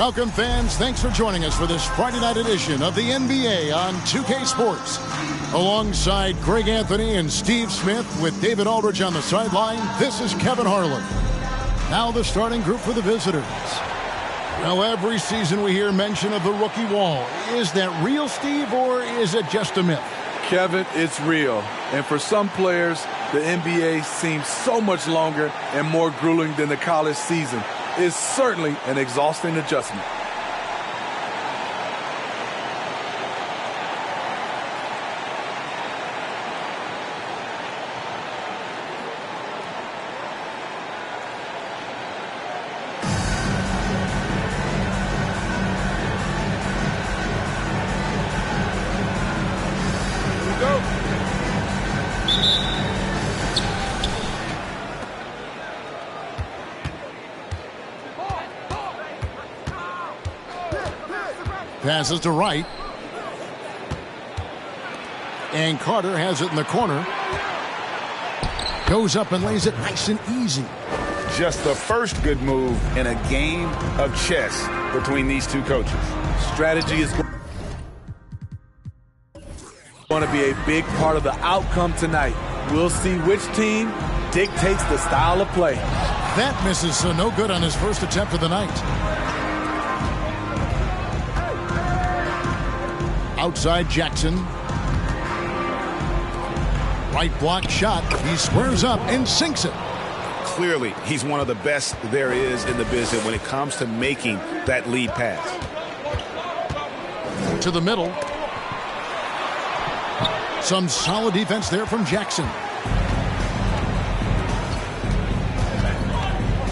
Welcome, fans. Thanks for joining us for this Friday night edition of the NBA on 2K Sports. Alongside Greg Anthony and Steve Smith with David Aldridge on the sideline, this is Kevin Harlan. Now the starting group for the visitors. Now, every season we hear mention of the rookie wall. Is that real, Steve, or is it just a myth? Kevin, it's real. And for some players, the NBA seems so much longer and more grueling than the college season. It's certainly an exhausting adjustment. Passes to Wright. And Carter has it in the corner. Goes up and lays it nice and easy. Just the first good move in a game of chess between these two coaches. Strategy is going to be a big part of the outcome tonight. We'll see which team dictates the style of play. That misses, so no good on his first attempt of the night. Outside Jackson. Right block shot. He squares up and sinks it. Clearly, he's one of the best there is in the business when it comes to making that lead pass. To the middle. Some solid defense there from Jackson.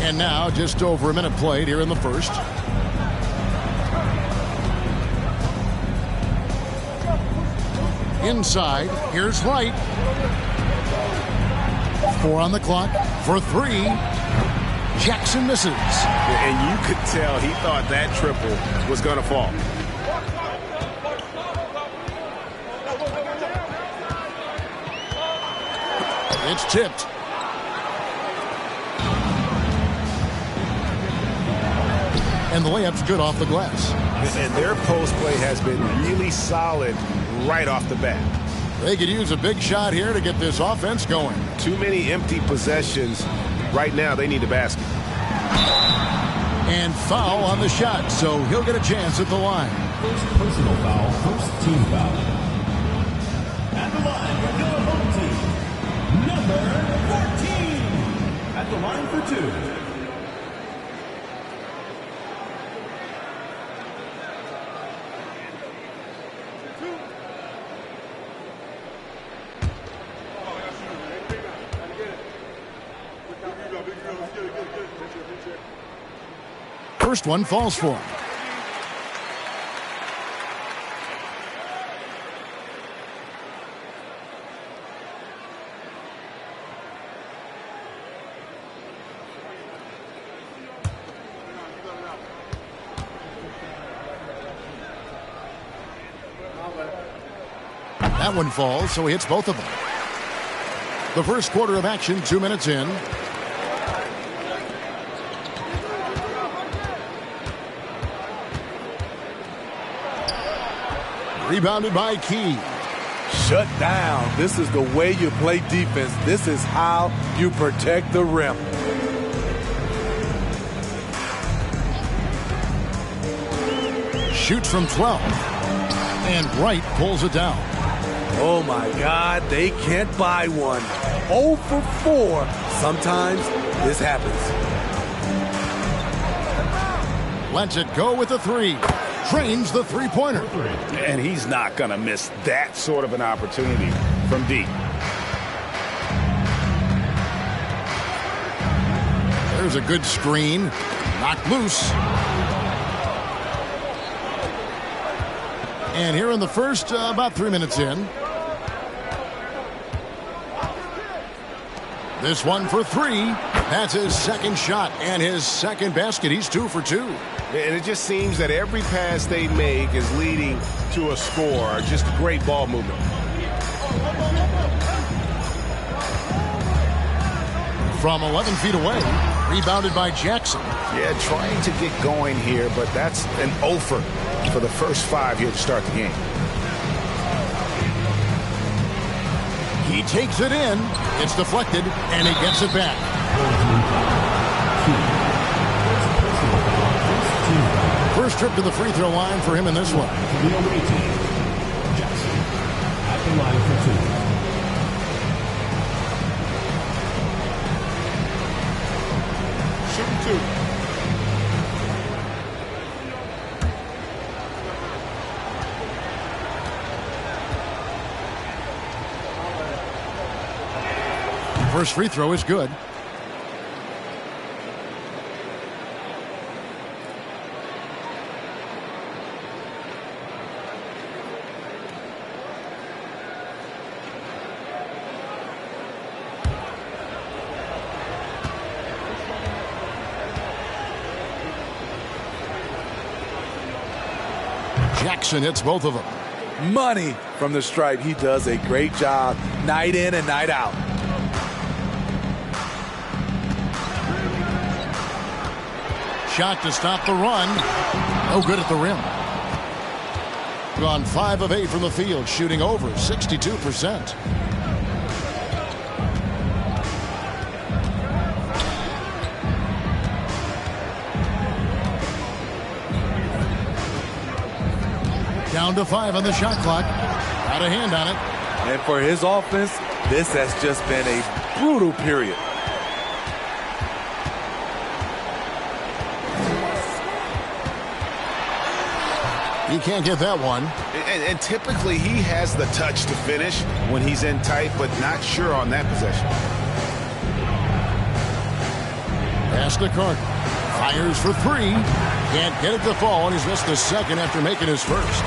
And now just over a minute played here in the first. Inside, here's Wright. 4 on the clock for 3. Jackson misses. And you could tell he thought that triple was going to fall. It's tipped. And the layup's good off the glass. And their post play has been really solid right off the bat. They could use a big shot here to get this offense going. Too many empty possessions. Right now, they need a basket. And foul on the shot, so he'll get a chance at the line. First personal foul, first team foul. At the line for the home team, number 14. At the line for 2. First one falls for him. That one falls, so he hits both of them. The first quarter of action, 2 minutes in. Rebounded by Key. Shut down. This is the way you play defense. This is how you protect the rim. Shoots from 12. And Wright pulls it down. Oh, my God. They can't buy one. 0 for 4. Sometimes this happens. Lets it go with the 3. Trains the three-pointer. And he's not going to miss that sort of an opportunity from deep. There's a good screen. Knocked loose. And here in the first, about 3 minutes in. This one for 3. That's his second shot and his second basket. He's 2 for 2. And it just seems that every pass they make is leading to a score. Just great ball movement. From 11 feet away, Rebounded by Jackson. Yeah, trying to get going here, but that's an offer for the first 5 here to start the game. He takes it in. It's deflected, and he gets it back. First trip to the free throw line for him in this one. Jackson at the line for 2. Shooting 2. First free throw is good. Jackson hits both of them. Money from the stripe. He does a great job night in and night out. Shot to stop the run. No good at the rim. Gone 5 of 8 from the field, shooting over 62%. Down to 5 on the shot clock. Got a hand on it. And for his offense, this has just been a brutal period. He can't get that one. And typically he has the touch to finish when he's in tight, but not sure on that possession. Pass to Carter. Fires for 3. Can't get it to fall, and he's missed the second after making his first.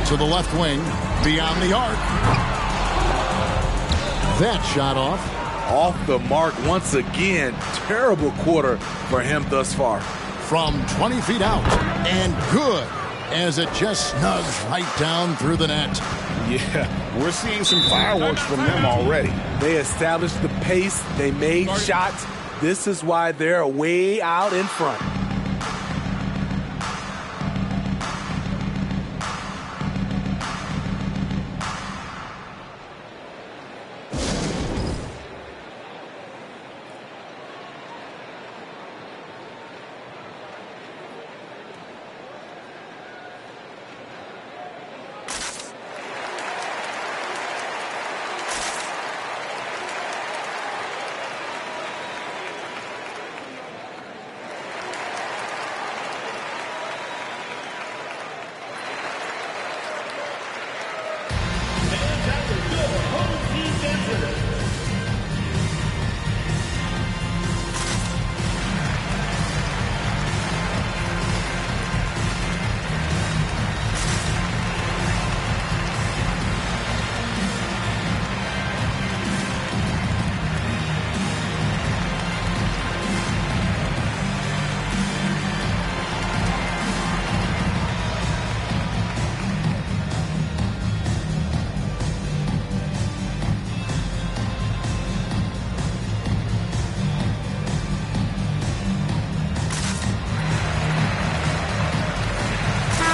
To the left wing, beyond the arc. That shot off. Off the mark once again. Terrible quarter for him thus far. From 20 feet out, and good, as it just snugs right down through the net. Yeah, we're seeing some fireworks from them already. They established the pace. They made shots. This is why they're way out in front.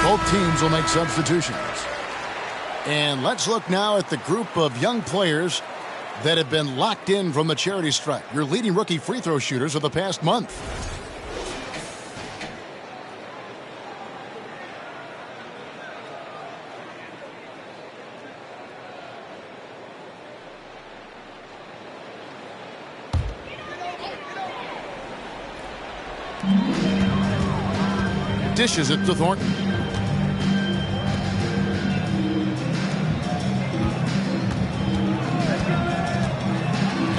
Both teams will make substitutions. And let's look now at the group of young players that have been locked in from the charity stripe. Your leading rookie free throw shooters of the past month. Dishes it to Thornton.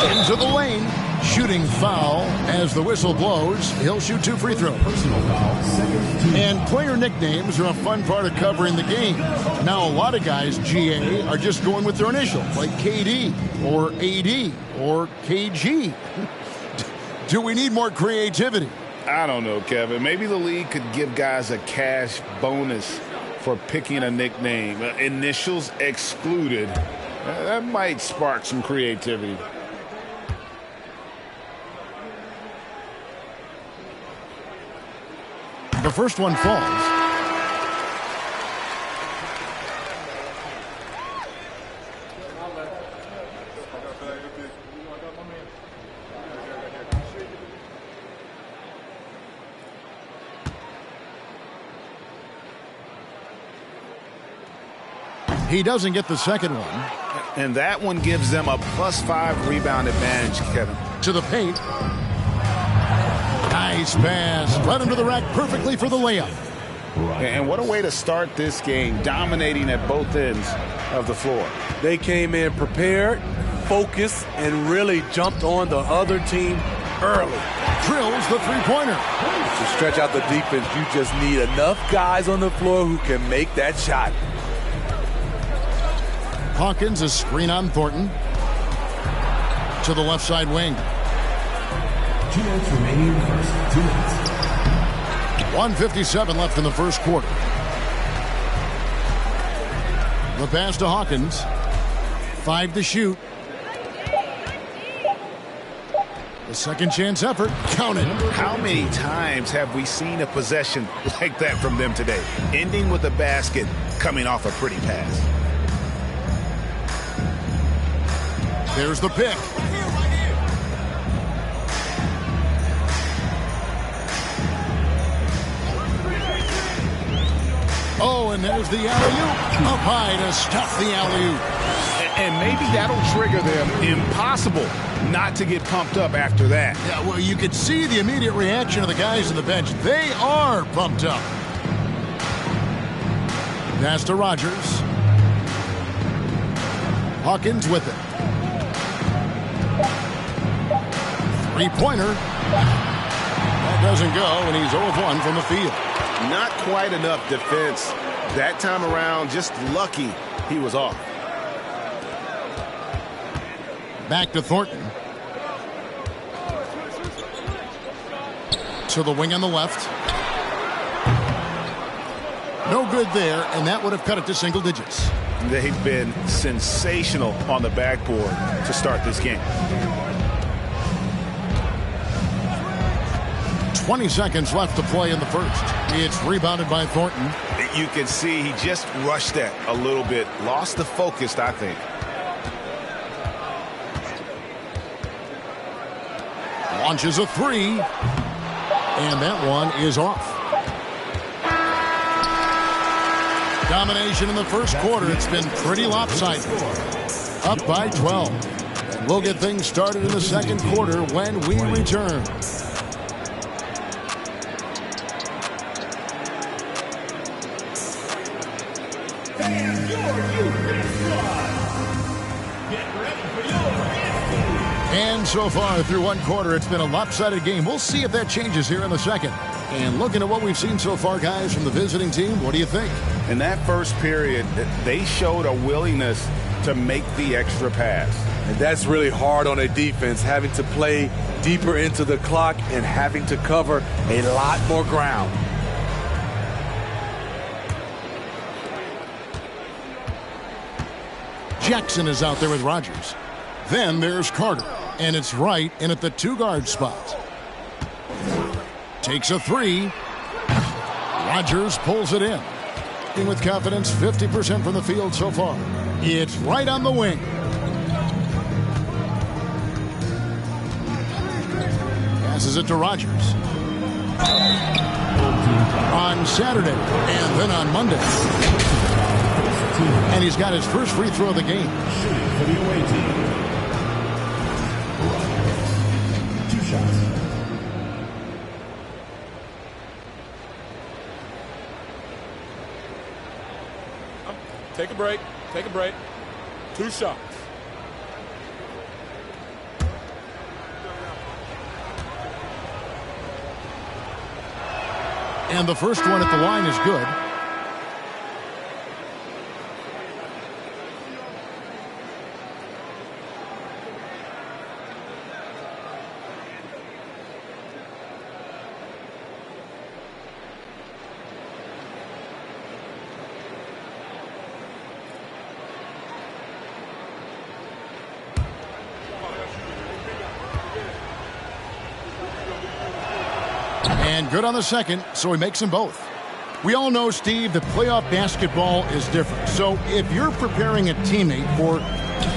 Into the lane. Shooting foul as the whistle blows. He'll shoot 2 free throws. Personal foul, second team. And player nicknames are a fun part of covering the game. Now a lot of guys, GA, are just going with their initials, like KD or AD or KG. Do we need more creativity? I don't know, Kevin. Maybe the league could give guys a cash bonus for picking a nickname. Initials excluded. That might spark some creativity. The first one falls. He doesn't get the second one. And that one gives them a +5 rebound advantage, Kevin. To the paint. Nice pass. Right into the rack perfectly for the layup. And what a way to start this game, dominating at both ends of the floor. They came in prepared, focused, and really jumped on the other team early. Drills the three-pointer. To stretch out the defense, you just need enough guys on the floor who can make that shot. Hawkins, a screen on Thornton. To the left side wing. 2 minutes remaining in the first. 2 minutes. 1:57 left in the first quarter. The pass to Hawkins. 5 to shoot. The second chance effort. Counted. How many times have we seen a possession like that from them today? Ending with a basket, coming off a pretty pass. There's the pick. Oh, and there's the alley-oop. Up high to stop the alley-oop. And maybe that'll trigger them. Impossible not to get pumped up after that. Yeah, well, you could see the immediate reaction of the guys on the bench. They are pumped up. Pass to Rogers. Hawkins with it. Three-pointer. That doesn't go, and he's 0 of 1 from the field. Not quite enough defense. That time around, just lucky he was off. Back to Thornton. To the wing on the left. No good there, and that would have cut it to single digits. They've been sensational on the backboard to start this game. 20 seconds left to play in the first. It's rebounded by Thornton. You can see he just rushed that a little bit. Lost the focus, I think. Launches a three. And that one is off. Domination in the first quarter. It's been pretty lopsided. Up by 12. And we'll get things started in the second quarter when we return. And so far through one quarter, it's been a lopsided game. We'll see if that changes here in the second. And looking at what we've seen so far, guys, from the visiting team, what do you think? In that first period, they showed a willingness to make the extra pass. And that's really hard on a defense, having to play deeper into the clock and having to cover a lot more ground. Jackson is out there with Rogers. Then there's Carter, and it's right in at the two-guard spot. Takes a three. Rogers pulls it in. With confidence, 50% from the field so far. It's right on the wing. Passes it to Rogers. On Saturday, and then on Monday. And he's got his first free throw of the game. For the away team. 2 shots. Take a break. Take a break. 2 shots. And the first one at the line is good. And good on the second, so he makes them both. We all know, Steve, that playoff basketball is different. So if you're preparing a teammate for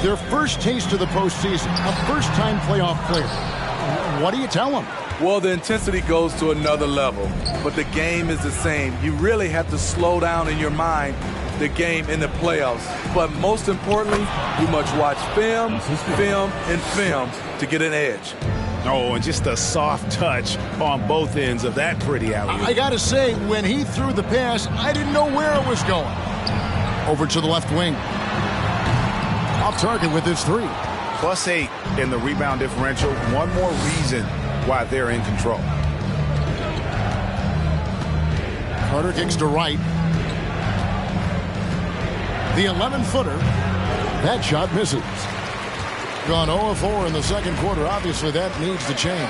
their first taste of the postseason, a first-time playoff player, what do you tell them? Well, the intensity goes to another level, but the game is the same. You really have to slow down in your mind the game in the playoffs. But most importantly, you must watch film, film, and film to get an edge. Oh, and just a soft touch on both ends of that pretty alley-oop. I got to say, when he threw the pass, I didn't know where it was going. Over to the left wing. Off target with his three. +8 in the rebound differential. One more reason why they're in control. Carter kicks to right. The 11-footer. That shot misses. Gone 0-4 in the second quarter. Obviously, that needs to change.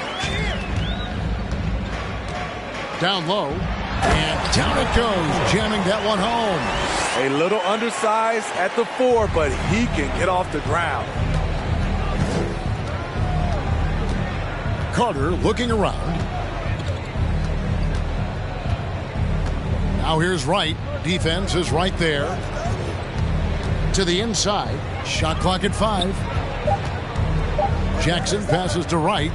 Down low. And down it goes. Jamming that one home. A little undersized at the 4, but he can get off the ground. Carter looking around. Now here's Wright. Defense is right there. To the inside. Shot clock at 5. Jackson passes to Wright.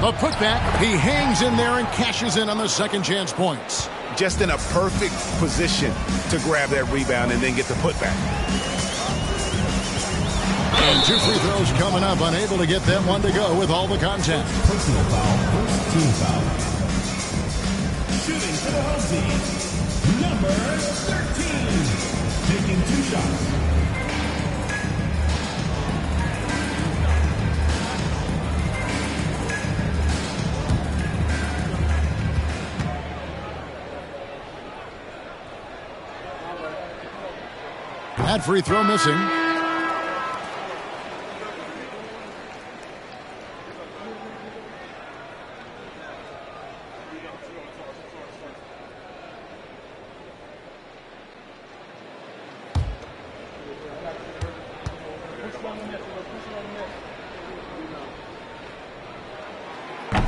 The putback. He hangs in there and cashes in on the second chance points. Just in a perfect position to grab that rebound and then get the putback. And 2 free throws coming up. Unable to get that one to go with all the contact. Personal foul, first team foul. Shooting for the home team, number 13. Taking 2 shots. That free throw missing.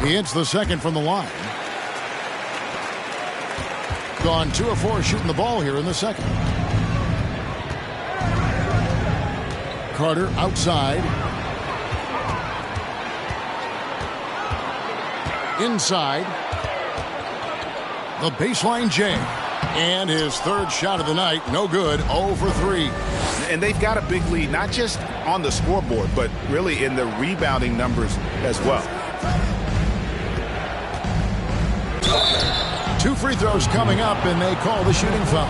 He hits the second from the line. Gone 2 of 4 shooting the ball here in the second. Carter outside. Inside. The baseline J. And his third shot of the night. No good. 0 for 3. And they've got a big lead, not just on the scoreboard, but really in the rebounding numbers as well. 2 free throws coming up, and they call the shooting foul.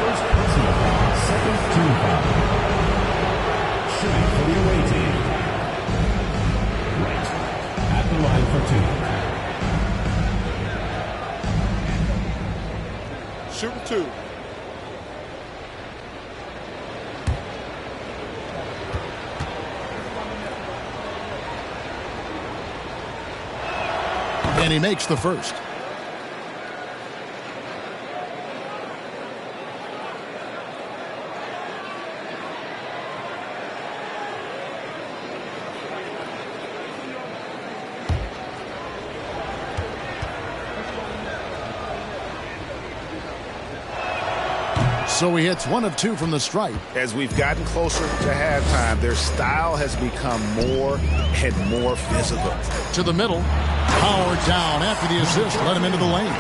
First personal foul, second team foul. Shooting for the away team. Right at the line for 2. Shooting 2. And he makes the first. So he hits 1 of 2 from the stripe. As we've gotten closer to halftime, their style has become more and more physical. To the middle. Powered down after the assist. Let him into the lane.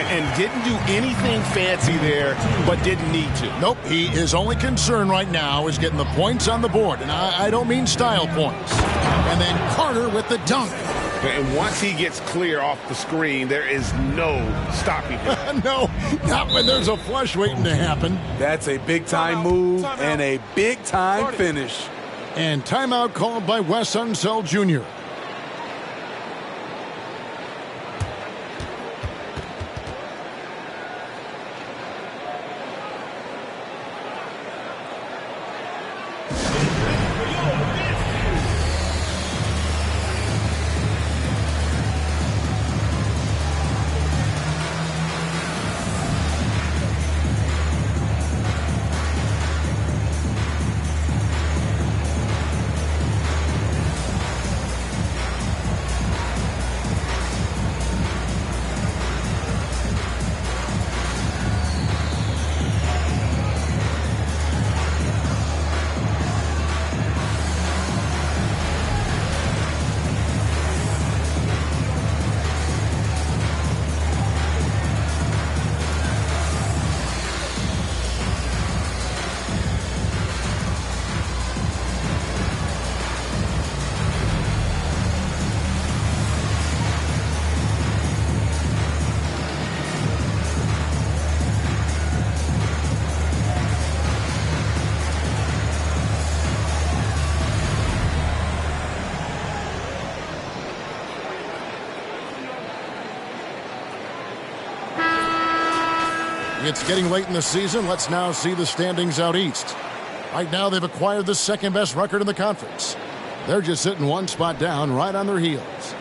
And didn't do anything fancy there, but didn't need to. Nope. His only concern right now is getting the points on the board. And I don't mean style points. And then Carter with the dunk. And once he gets clear off the screen, there is no stopping him. No, not when there's a flush waiting to happen. That's a big-time move and a big-time finish. And timeout called by Wes Unseld Jr. It's getting late in the season. Let's now see the standings out east. Right now, they've acquired the second-best record in the conference. They're just sitting one spot down, right on their heels.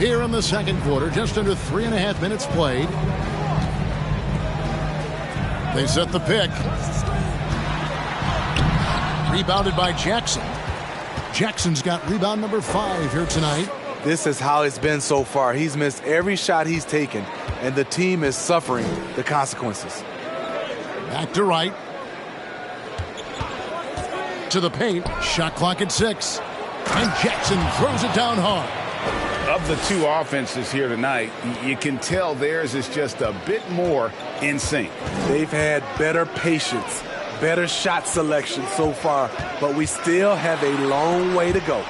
Here in the second quarter, just under 3.5 minutes played. They set the pick. Rebounded by Jackson. Jackson's got rebound number 5 here tonight. This is how it's been so far. He's missed every shot he's taken, and the team is suffering the consequences. Back to Wright. To the paint. Shot clock at 6. And Jackson throws it down hard. Of the two offenses here tonight, you can tell theirs is just a bit more in sync. They've had better patience, better shot selection so far, but we still have a long way to go.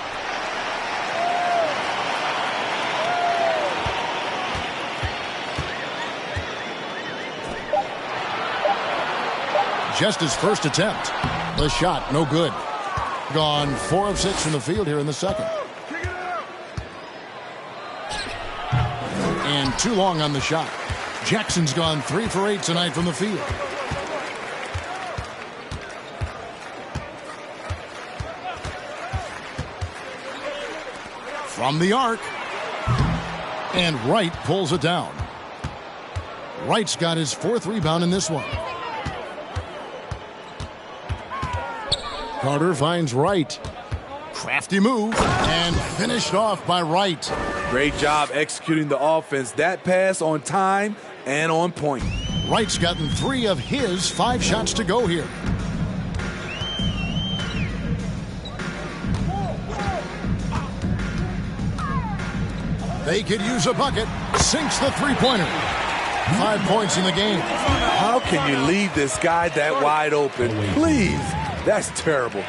Just his first attempt. The shot, no good. Gone 4 of 6 from the field here in the second. And too long on the shot. Jackson's gone 3 for 8 tonight from the field. From the arc. And Wright pulls it down. Wright's got his 4th rebound in this one. Carter finds Wright. Crafty move. And finished off by Wright. Great job executing the offense. That pass on time and on point. Wright's gotten 3 of his 5 shots to go here. They could use a bucket. Sinks the three-pointer. 5 points in the game. How can you leave this guy that wide open? Please. That's terrible.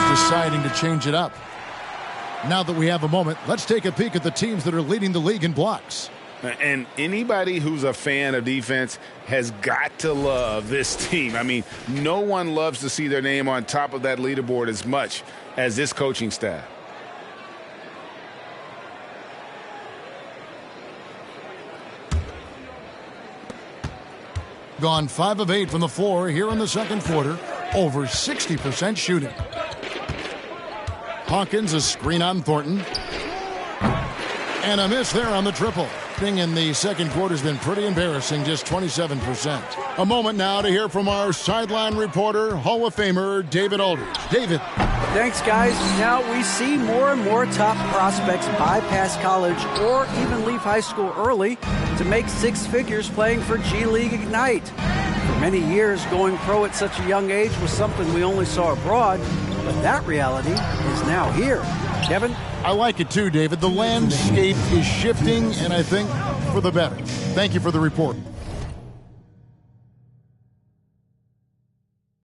Deciding to change it up. Now that we have a moment, let's take a peek at the teams that are leading the league in blocks. And anybody who's a fan of defense has got to love this team. I mean, no one loves to see their name on top of that leaderboard as much as this coaching staff. Gone 5 of 8 from the floor here in the second quarter. Over 60% shooting. Hawkins, a screen on Thornton. And a miss there on the triple. In the second quarter has been pretty embarrassing, just 27%. A moment now to hear from our sideline reporter, Hall of Famer David Aldridge. David. Thanks, guys. Now we see more and more top prospects bypass college or even leave high school early to make 6 figures playing for G League Ignite. For many years, going pro at such a young age was something we only saw abroad, but that reality is now here. Kevin? I like it too, David. The landscape is shifting, and I think for the better. Thank you for the report.